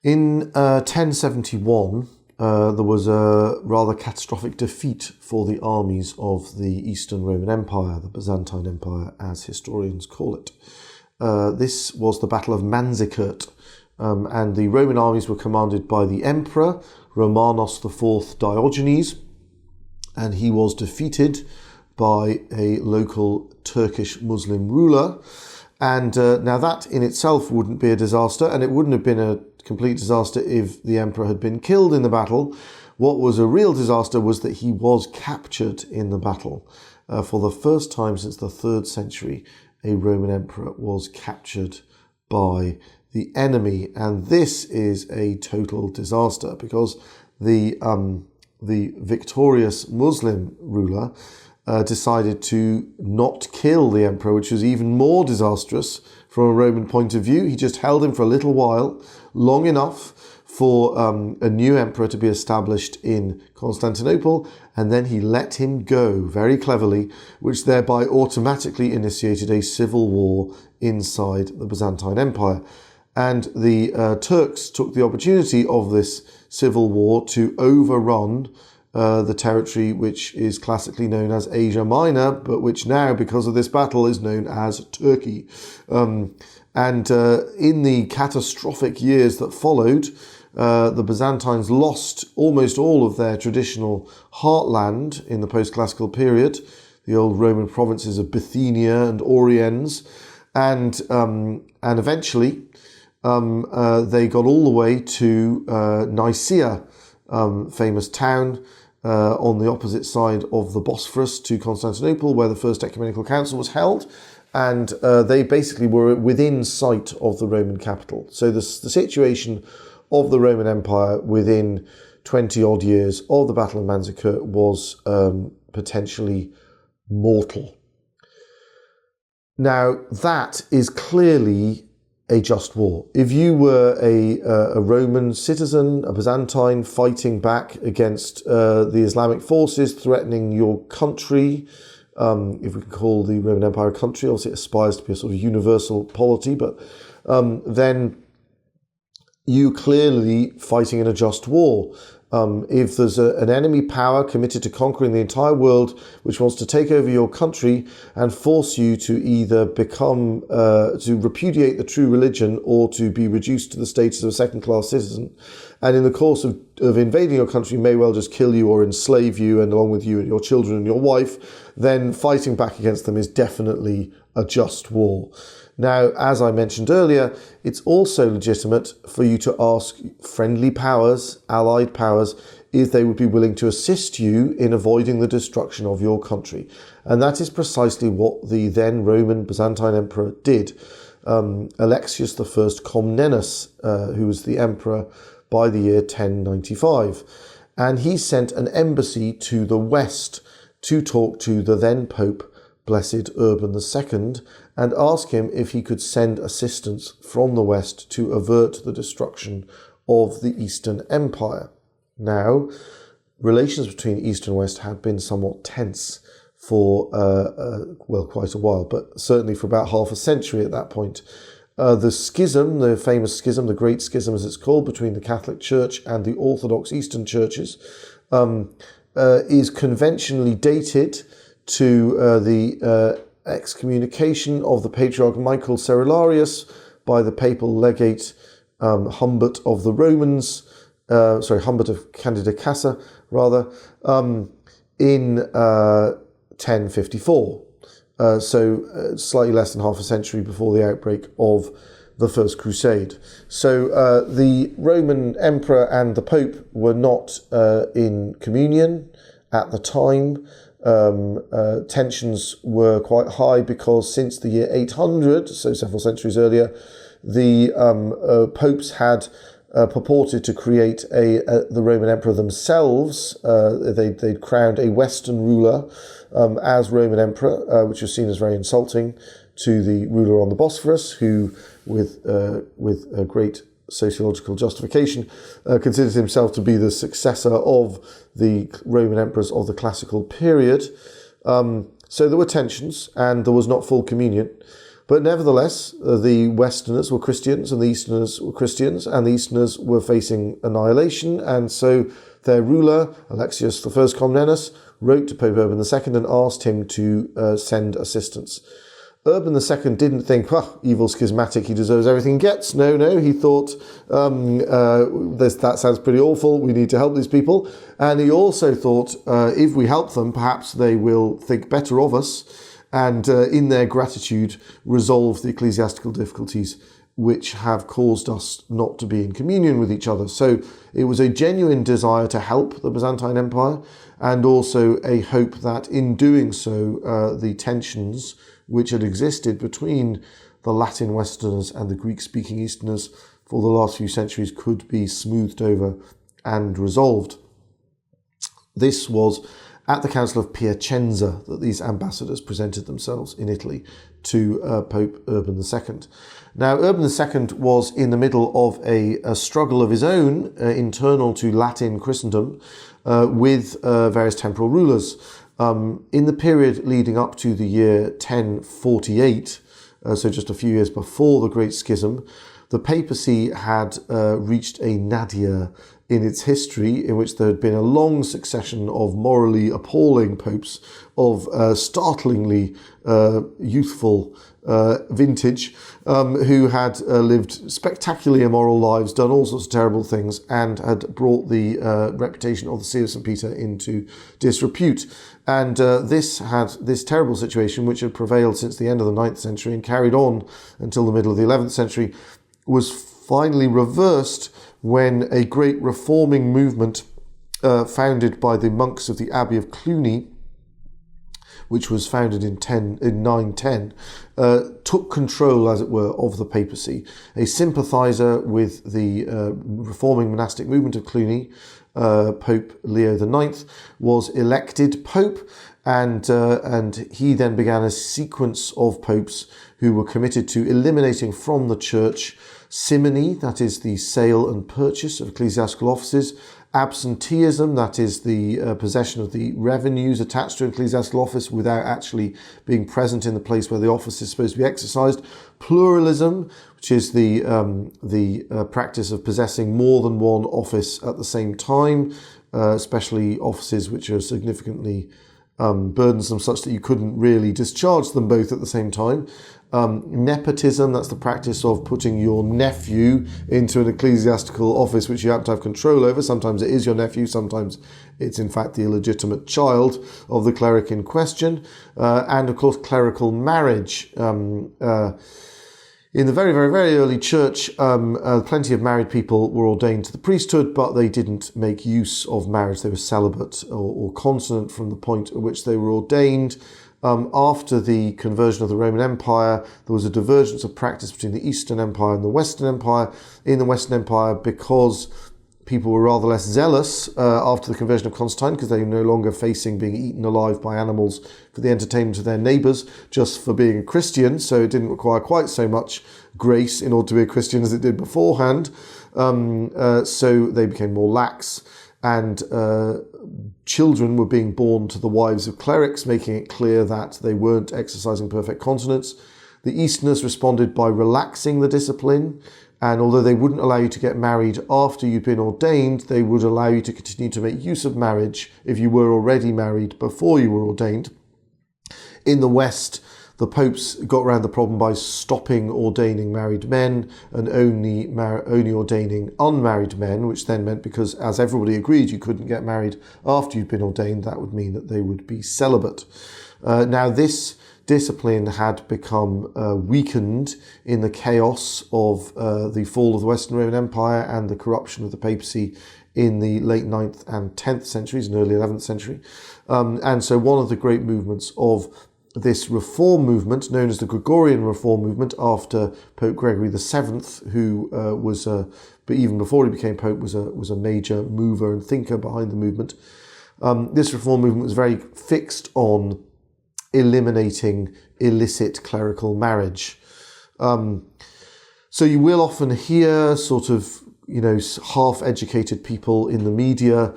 In 1071, there was a rather catastrophic defeat for the armies of the Eastern Roman Empire, the Byzantine Empire, as historians call it. This was the Battle of Manzikert, and the Roman armies were commanded by the Emperor Romanos IV Diogenes, and he was defeated by a local Turkish Muslim ruler. And now that in itself wouldn't be a disaster, and it wouldn't have been a complete disaster if the emperor had been killed in the battle. What was a real disaster was that he was captured in the battle. For the first time since the 3rd century, a Roman emperor was captured by the enemy, and this is a total disaster because the victorious Muslim ruler decided to not kill the emperor, which was even more disastrous from a Roman point of view. He just held him for a little while, long enough for a new emperor to be established in Constantinople, and then he let him go very cleverly, which thereby automatically initiated a civil war inside the Byzantine Empire. And the Turks took the opportunity of this civil war to overrun the territory which is classically known as Asia Minor, but which now, because of this battle, is known as Turkey. In the catastrophic years that followed, the Byzantines lost almost all of their traditional heartland in the post-classical period, the old Roman provinces of Bithynia and Oriens, and eventually they got all the way to Nicaea, famous town on the opposite side of the Bosphorus to Constantinople, where the First Ecumenical Council was held, and they basically were within sight of the Roman capital. So the situation of the Roman Empire within 20 odd years of the Battle of Manzikert was potentially mortal. Now, that is clearly a just war. If you were a Roman citizen, a Byzantine, fighting back against the Islamic forces threatening your country, if we can call the Roman Empire a country, obviously it aspires to be a sort of universal polity, but then you clearly fighting in a just war. If there's an enemy power committed to conquering the entire world, which wants to take over your country and force you to either become, to repudiate the true religion or to be reduced to the status of a second-class citizen, and in the course of invading your country may well just kill you or enslave you, and along with you and your children and your wife, then fighting back against them is definitely a just war. Now, as I mentioned earlier, it's also legitimate for you to ask friendly powers, allied powers, if they would be willing to assist you in avoiding the destruction of your country. And that is precisely what the then Roman Byzantine emperor did. Alexius I Comnenus, who was the emperor by the year 1095. And he sent an embassy to the west to talk to the then Pope, Blessed Urban II, and ask him if he could send assistance from the west to avert the destruction of the Eastern Empire. Now, relations between East and West had been somewhat tense for, quite a while, but certainly for about half a century at that point. The schism, the famous schism, the Great Schism as it's called, between the Catholic Church and the Orthodox Eastern churches, is conventionally dated to the excommunication of the Patriarch Michael Cerularius by the papal legate Humbert of the Romans, Humbert of Candida Casa, rather, in 1054. Slightly less than half a century before the outbreak of the First Crusade. So the Roman Emperor and the Pope were not in communion at the time. Tensions were quite high because since the year 800, so several centuries earlier, the popes had purported to create the Roman Emperor themselves. They'd crowned a Western ruler as Roman Emperor, which was seen as very insulting to the ruler on the Bosphorus, who, with a great sociological justification, considered himself to be the successor of the Roman emperors of the classical period. So there were tensions and there was not full communion. But nevertheless, the Westerners were Christians and the Easterners were Christians, and the Easterners were facing annihilation. And so their ruler, Alexius I Comnenus, wrote to Pope Urban II and asked him to send assistance. Urban II didn't think, evil schismatic, he deserves everything he gets. No, he thought, that sounds pretty awful, we need to help these people. And he also thought, if we help them, perhaps they will think better of us and in their gratitude resolve the ecclesiastical difficulties which have caused us not to be in communion with each other. So it was a genuine desire to help the Byzantine Empire, and also a hope that in doing so, the tensions which had existed between the Latin Westerners and the Greek-speaking Easterners for the last few centuries could be smoothed over and resolved. This was at the Council of Piacenza that these ambassadors presented themselves in Italy to Pope Urban II. Now, Urban II was in the middle of a struggle of his own, internal to Latin Christendom, with various temporal rulers. In the period leading up to the year 1048, so just a few years before the Great Schism, the papacy had reached a nadir in its history, in which there had been a long succession of morally appalling popes of startlingly youthful vintage, who had lived spectacularly immoral lives, done all sorts of terrible things, and had brought the reputation of the See of St. Peter into disrepute. And this terrible situation, which had prevailed since the end of the 9th century and carried on until the middle of the 11th century, was finally reversed when a great reforming movement founded by the monks of the Abbey of Cluny, which was founded in 910, took control, as it were, of the papacy. A sympathizer with the reforming monastic movement of Cluny, Pope Leo IX, was elected pope, and he then began a sequence of popes who were committed to eliminating from the church simony, that is the sale and purchase of ecclesiastical offices, absenteeism, that is the possession of the revenues attached to an ecclesiastical office without actually being present in the place where the office is supposed to be exercised, pluralism, which is the practice of possessing more than one office at the same time, especially offices which are significantly burdensome, such that you couldn't really discharge them both at the same time. Nepotism, that's the practice of putting your nephew into an ecclesiastical office which you happen to have control over. Sometimes it is your nephew, sometimes it's in fact the illegitimate child of the cleric in question. And of course, clerical marriage. In the very, very, very early church, plenty of married people were ordained to the priesthood, but they didn't make use of marriage. They were celibate or continent from the point at which they were ordained. After the conversion of the Roman Empire, there was a divergence of practice between the Eastern Empire and the Western Empire. In the Western Empire, because people were rather less zealous after the conversion of Constantine, because they were no longer facing being eaten alive by animals for the entertainment of their neighbours, just for being a Christian, so it didn't require quite so much grace in order to be a Christian as it did beforehand. So they became more lax, and children were being born to the wives of clerics, making it clear that they weren't exercising perfect continence. The Easterners responded by relaxing the discipline, and although they wouldn't allow you to get married after you'd been ordained, they would allow you to continue to make use of marriage if you were already married before you were ordained. In the West, the popes got around the problem by stopping ordaining married men and only ordaining unmarried men, which then meant, because as everybody agreed you couldn't get married after you'd been ordained, that would mean that they would be celibate. Now this discipline had become weakened in the chaos of the fall of the Western Roman Empire and the corruption of the papacy in the late 9th and 10th centuries and early 11th century. And so one of the great movements of this reform movement, known as the Gregorian Reform movement, after Pope Gregory VII, who but even before he became Pope, was a major mover and thinker behind the movement. This reform movement was very fixed on eliminating illicit clerical marriage. So you will often hear sort of, half-educated people in the media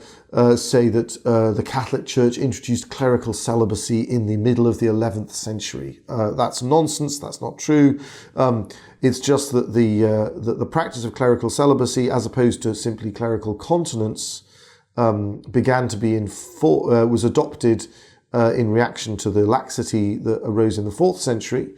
say that the Catholic Church introduced clerical celibacy in the middle of the 11th century. That's nonsense. That's not true. It's just that the practice of clerical celibacy, as opposed to simply clerical continence, began to be was adopted in reaction to the laxity that arose in the 4th century.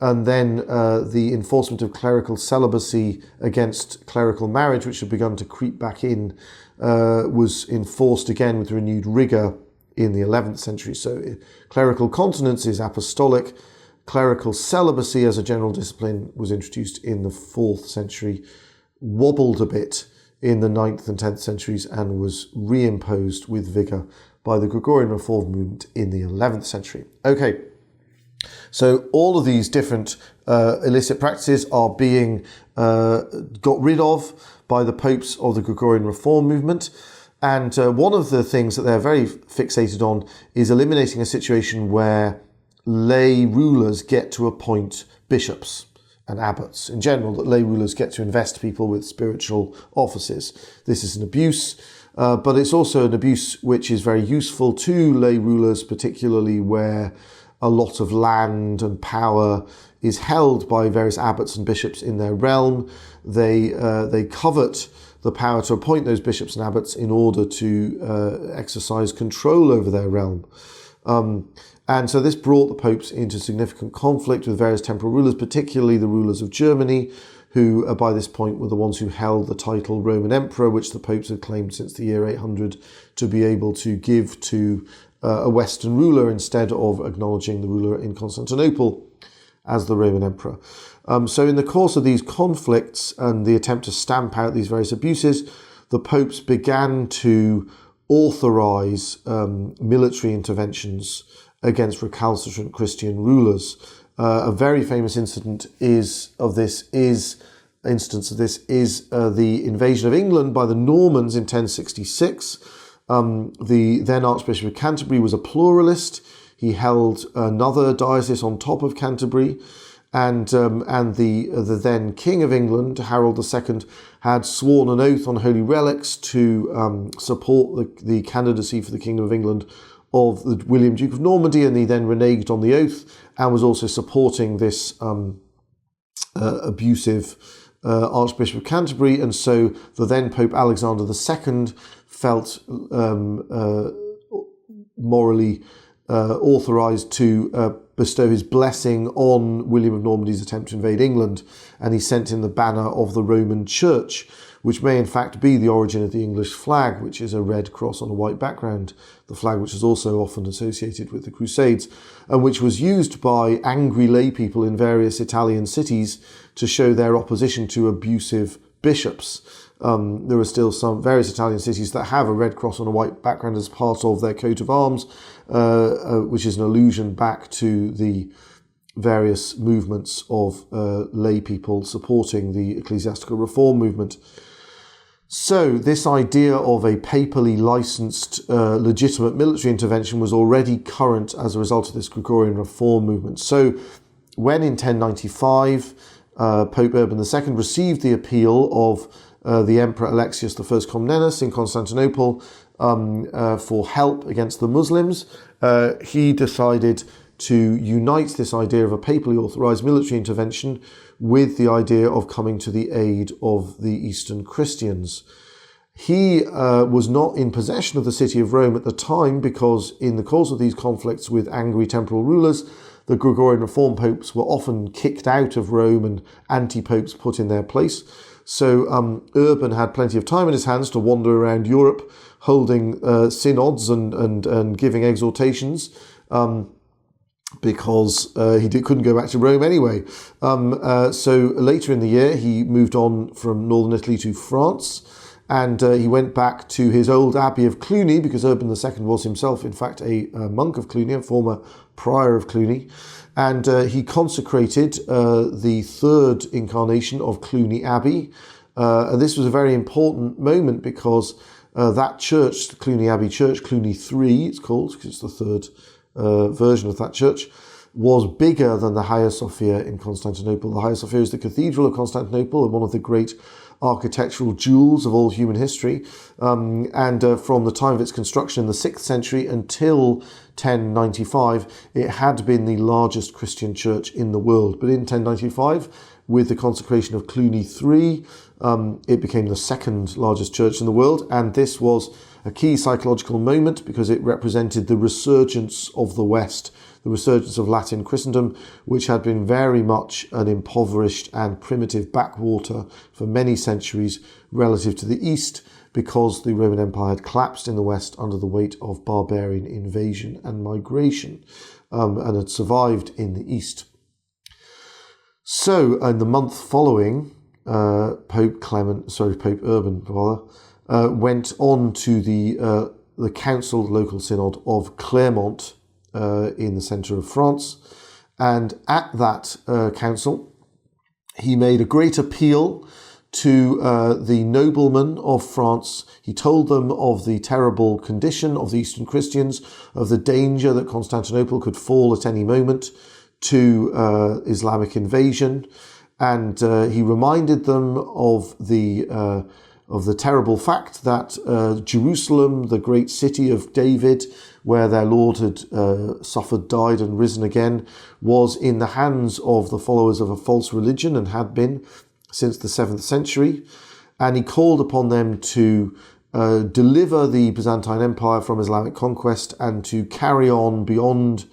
And then the enforcement of clerical celibacy against clerical marriage, which had begun to creep back in, was enforced again with renewed rigour in the 11th century. So clerical continence is apostolic. Clerical celibacy as a general discipline was introduced in the 4th century, wobbled a bit in the 9th and 10th centuries, and was reimposed with vigour by the Gregorian Reform movement in the 11th century. Okay. So all of these different illicit practices are being got rid of by the popes of the Gregorian Reform movement. And one of the things that they're very fixated on is eliminating a situation where lay rulers get to appoint bishops and abbots. In general, that lay rulers get to invest people with spiritual offices. This is an abuse, but it's also an abuse which is very useful to lay rulers, particularly where a lot of land and power is held by various abbots and bishops in their realm. They covet the power to appoint those bishops and abbots in order to exercise control over their realm. And so this brought the popes into significant conflict with various temporal rulers, particularly the rulers of Germany, who by this point were the ones who held the title Roman Emperor, which the popes had claimed since the year 800 to be able to give to a Western ruler instead of acknowledging the ruler in Constantinople as the Roman Emperor. So in the course of these conflicts and the attempt to stamp out these various abuses, the popes began to authorize military interventions against recalcitrant Christian rulers. A very famous instance of this is the invasion of England by the Normans in 1066. The then Archbishop of Canterbury was a pluralist. He held another diocese on top of Canterbury, and the then King of England, Harold II, had sworn an oath on holy relics to support the candidacy for the Kingdom of England of the William, Duke of Normandy, and he then reneged on the oath and was also supporting this abusive Archbishop of Canterbury. And so the then Pope Alexander II felt morally authorised to bestow his blessing on William of Normandy's attempt to invade England, and he sent him the banner of the Roman Church, which may in fact be the origin of the English flag, which is a red cross on a white background, the flag which is also often associated with the Crusades, and which was used by angry lay people in various Italian cities to show their opposition to abusive bishops. There are still some various Italian cities that have a red cross on a white background as part of their coat of arms, which is an allusion back to the various movements of lay people supporting the ecclesiastical reform movement. So this idea of a papally licensed legitimate military intervention was already current as a result of this Gregorian reform movement. So when in 1095 Pope Urban II received the appeal of the Emperor Alexius I Comnenus in Constantinople for help against the Muslims, he decided to unite this idea of a papally authorized military intervention with the idea of coming to the aid of the Eastern Christians. He was not in possession of the city of Rome at the time, because in the course of these conflicts with angry temporal rulers, the Gregorian reform popes were often kicked out of Rome and anti-popes put in their place. So Urban had plenty of time in his hands to wander around Europe, holding synods and giving exhortations, because he couldn't go back to Rome anyway. So later in the year, he moved on from northern Italy to France, and he went back to his old abbey of Cluny, because Urban II was himself, in fact, a monk of Cluny, a former prior of Cluny. And he consecrated the third incarnation of Cluny Abbey. And this was a very important moment, because that church, the Cluny Abbey Church, Cluny 3 it's called, because it's the third version of that church, was bigger than the Hagia Sophia in Constantinople. The Hagia Sophia is the Cathedral of Constantinople and one of the great architectural jewels of all human history. And from the time of its construction in the 6th century until 1095, it had been the largest Christian church in the world. But in 1095, with the consecration of Cluny III, it became the second largest church in the world. And this was a key psychological moment because it represented the resurgence of the West, the resurgence of Latin Christendom, which had been very much an impoverished and primitive backwater for many centuries relative to the East, because the Roman Empire had collapsed in the West under the weight of barbarian invasion and migration, and had survived in the East. So, in the month following, Pope Urban went on to the council, local synod of Clermont in the centre of France, and at that council, he made a great appeal to the noblemen of France. He told them of the terrible condition of the Eastern Christians, of the danger that Constantinople could fall at any moment to Islamic invasion, and he reminded them of the terrible fact that Jerusalem, the great city of David, where their Lord had suffered, died, and risen again, was in the hands of the followers of a false religion and had been since the 7th century. And he called upon them to deliver the Byzantine Empire from Islamic conquest and to carry on beyond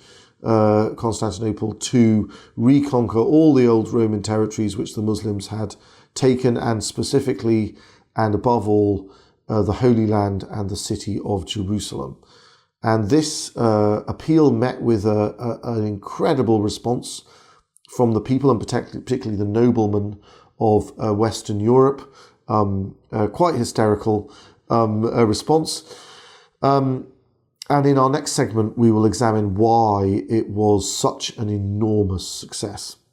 Constantinople to reconquer all the old Roman territories which the Muslims had taken, and specifically and above all the Holy Land and the city of Jerusalem. And this appeal met with an incredible response from the people, and particularly the noblemen of Western Europe. Quite hysterical response. And in our next segment, we will examine why it was such an enormous success.